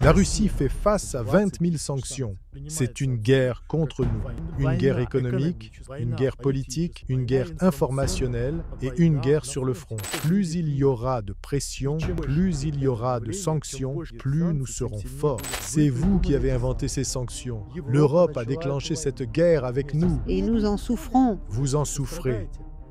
La Russie fait face à 20 000 sanctions. C'est une guerre contre nous. Une guerre économique, une guerre politique, une guerre informationnelle et une guerre sur le front. Plus il y aura de pression, plus il y aura de sanctions, plus nous serons forts. C'est vous qui avez inventé ces sanctions. L'Europe a déclenché cette guerre avec nous. Et nous en souffrons. Vous en souffrez.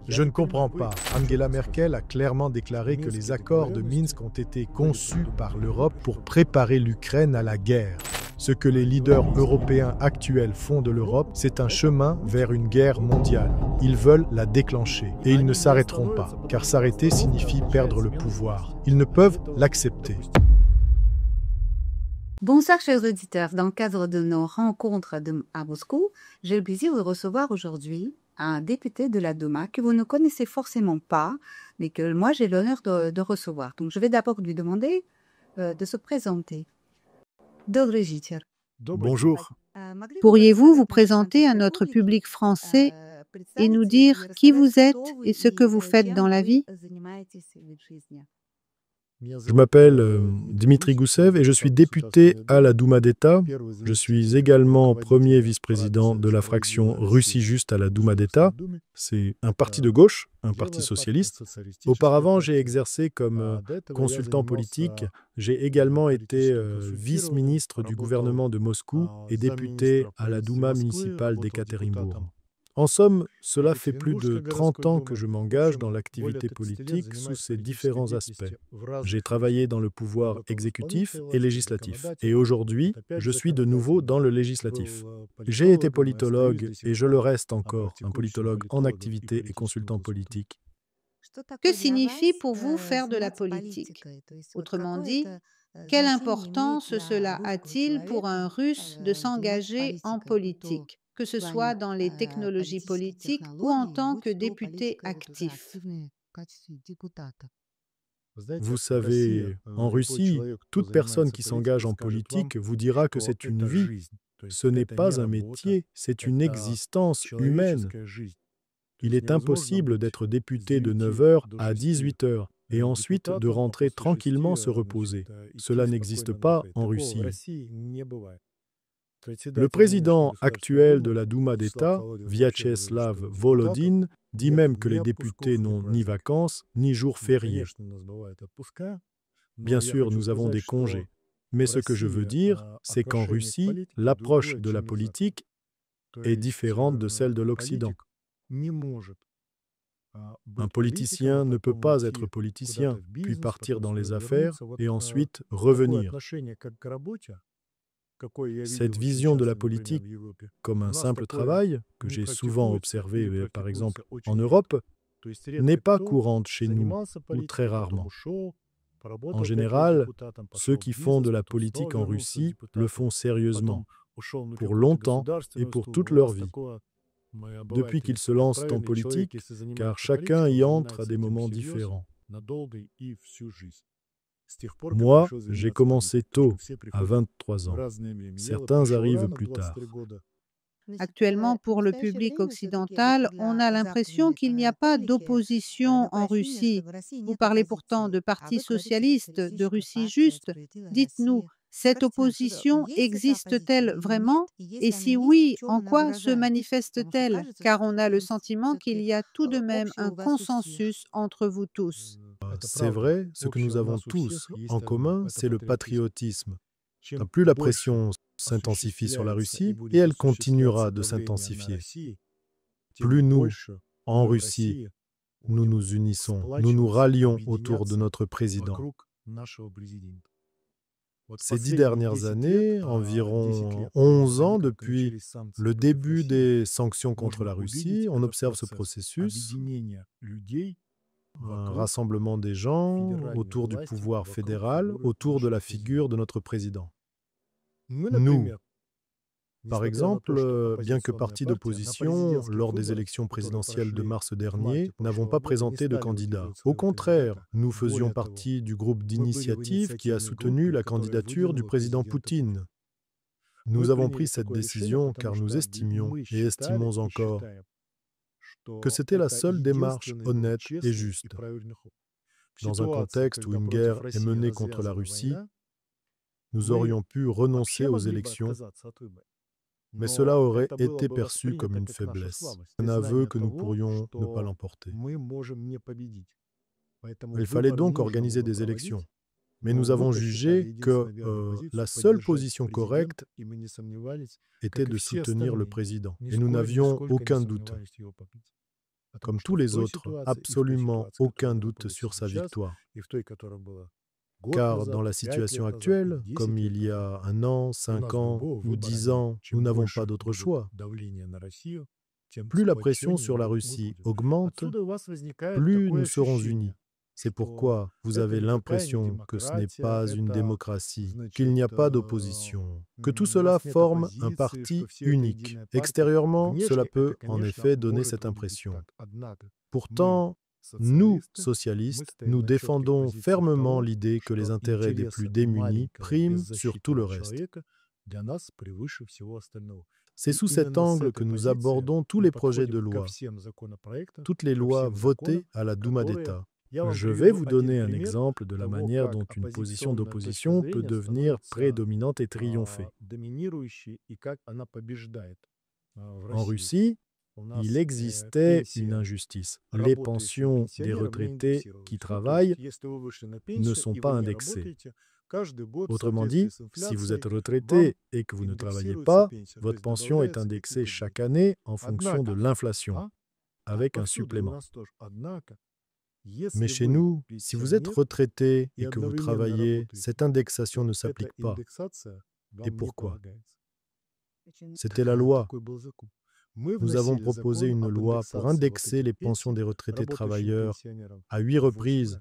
Je ne comprends pas. Angela Merkel a clairement déclaré que les accords de Minsk ont été conçus par l'Europe pour préparer l'Ukraine à la guerre. Ce que les leaders européens actuels font de l'Europe, c'est un chemin vers une guerre mondiale. Ils veulent la déclencher et ils ne s'arrêteront pas, car s'arrêter signifie perdre le pouvoir. Ils ne peuvent l'accepter. Bonsoir chers auditeurs, dans le cadre de nos rencontres à Moscou, j'ai le plaisir de recevoir aujourd'hui un député de la Douma que vous ne connaissez forcément pas, mais que moi j'ai l'honneur de recevoir. Donc je vais d'abord lui demander de se présenter. Добрый вечер. Bonjour. Pourriez-vous vous présenter à notre public français et nous dire qui vous êtes et ce que vous faites dans la vie? Je m'appelle Dmitri Goussev et je suis député à la Douma d'État. Je suis également premier vice-président de la fraction Russie Juste à la Douma d'État. C'est un parti de gauche, un parti socialiste. Auparavant, j'ai exercé comme consultant politique. J'ai également été vice-ministre du gouvernement de Moscou et député à la Douma municipale d'Ekaterinbourg. En somme, cela fait plus de 30 ans que je m'engage dans l'activité politique sous ses différents aspects. J'ai travaillé dans le pouvoir exécutif et législatif. Et aujourd'hui, je suis de nouveau dans le législatif. J'ai été politologue et je le reste encore, un politologue en activité et consultant politique. Que signifie pour vous faire de la politique? Autrement dit, quelle importance cela a-t-il pour un Russe de s'engager en politique, que ce soit dans les technologies politiques ou en tant que député actif? Vous savez, en Russie, toute personne qui s'engage en politique vous dira que c'est une vie. Ce n'est pas un métier, c'est une existence humaine. Il est impossible d'être député de 9 h à 18 h et ensuite de rentrer tranquillement se reposer. Cela n'existe pas en Russie. Le président actuel de la Douma d'État, Vyacheslav Volodine, dit même que les députés n'ont ni vacances ni jours fériés. Bien sûr, nous avons des congés. Mais ce que je veux dire, c'est qu'en Russie, l'approche de la politique est différente de celle de l'Occident. Un politicien ne peut pas être politicien, puis partir dans les affaires et ensuite revenir. Cette vision de la politique comme un simple travail, que j'ai souvent observé par exemple en Europe, n'est pas courante chez nous, ou très rarement. En général, ceux qui font de la politique en Russie le font sérieusement, pour longtemps et pour toute leur vie. Depuis qu'ils se lancent en politique, car chacun y entre à des moments différents. Moi, j'ai commencé tôt, à 23 ans. Certains arrivent plus tard. Actuellement, pour le public occidental, on a l'impression qu'il n'y a pas d'opposition en Russie. Vous parlez pourtant de Parti socialiste, de Russie juste. Dites-nous, cette opposition existe-t-elle vraiment? Et si oui, en quoi se manifeste-t-elle? Car on a le sentiment qu'il y a tout de même un consensus entre vous tous. C'est vrai, ce que nous avons tous en commun, c'est le patriotisme. Plus la pression s'intensifie sur la Russie, et elle continuera de s'intensifier. Plus nous, en Russie, nous nous unissons, nous nous rallions autour de notre président. Ces 10 dernières années, environ 11 ans depuis le début des sanctions contre la Russie, on observe ce processus, un rassemblement des gens autour du pouvoir fédéral, autour de la figure de notre président. Nous, par exemple, bien que parti d'opposition, lors des élections présidentielles de mars dernier, n'avons pas présenté de candidat. Au contraire, nous faisions partie du groupe d'initiative qui a soutenu la candidature du président Poutine. Nous avons pris cette décision car nous estimions, et estimons encore, que c'était la seule démarche honnête et juste. Dans un contexte où une guerre est menée contre la Russie, Nous aurions pu renoncer aux élections, mais cela aurait été perçu comme une faiblesse, un aveu que nous pourrions ne pas l'emporter. Il fallait donc organiser des élections. Mais nous avons jugé que la seule position correcte était de soutenir le président. Et nous n'avions aucun doute, comme tous les autres, absolument aucun doute sur sa victoire. Car dans la situation actuelle, comme il y a 1 an, 5 ans ou 10 ans, nous n'avons pas d'autre choix. Plus la pression sur la Russie augmente, plus nous serons unis. C'est pourquoi vous avez l'impression que ce n'est pas une démocratie, qu'il n'y a pas d'opposition, que tout cela forme un parti unique. Extérieurement, cela peut en effet donner cette impression. Pourtant, nous, socialistes, nous défendons fermement l'idée que les intérêts des plus démunis priment sur tout le reste. C'est sous cet angle que nous abordons tous les projets de loi, toutes les lois votées à la Douma d'État. Je vais vous donner un exemple de la manière dont une position d'opposition peut devenir prédominante et triompher. En Russie, il existait une injustice. Les pensions des retraités qui travaillent ne sont pas indexées. Autrement dit, si vous êtes retraité et que vous ne travaillez pas, votre pension est indexée chaque année en fonction de l'inflation, avec un supplément. Mais chez nous, si vous êtes retraité et que vous travaillez, cette indexation ne s'applique pas. Et pourquoi? C'était la loi. Nous avons proposé une loi pour indexer les pensions des retraités travailleurs à 8 reprises,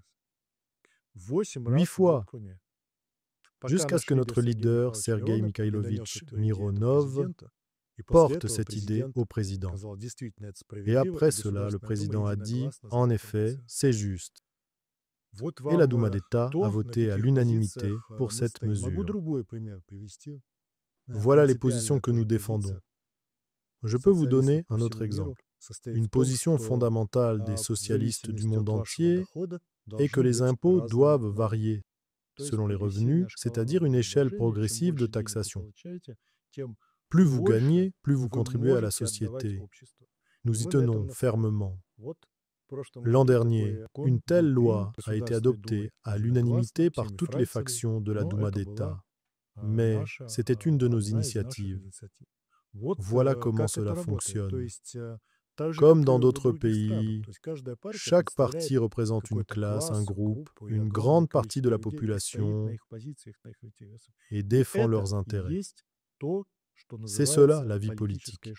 8 fois, jusqu'à ce que notre leader, Sergueï Mikhailovitch Mironov, porte cette idée au président. Et après cela, le président a dit, en effet, c'est juste. Et la Douma d'État a voté à l'unanimité pour cette mesure. Voilà les positions que nous défendons. Je peux vous donner un autre exemple. Une position fondamentale des socialistes du monde entier est que les impôts doivent varier selon les revenus, c'est-à-dire une échelle progressive de taxation. Plus vous gagnez, plus vous contribuez à la société. Nous y tenons fermement. L'an dernier, une telle loi a été adoptée à l'unanimité par toutes les factions de la Douma d'État. Mais c'était une de nos initiatives. Voilà comment cela fonctionne. Comme dans d'autres pays, chaque parti représente une classe, un groupe, une grande partie de la population et défend leurs intérêts. C'est cela la vie politique.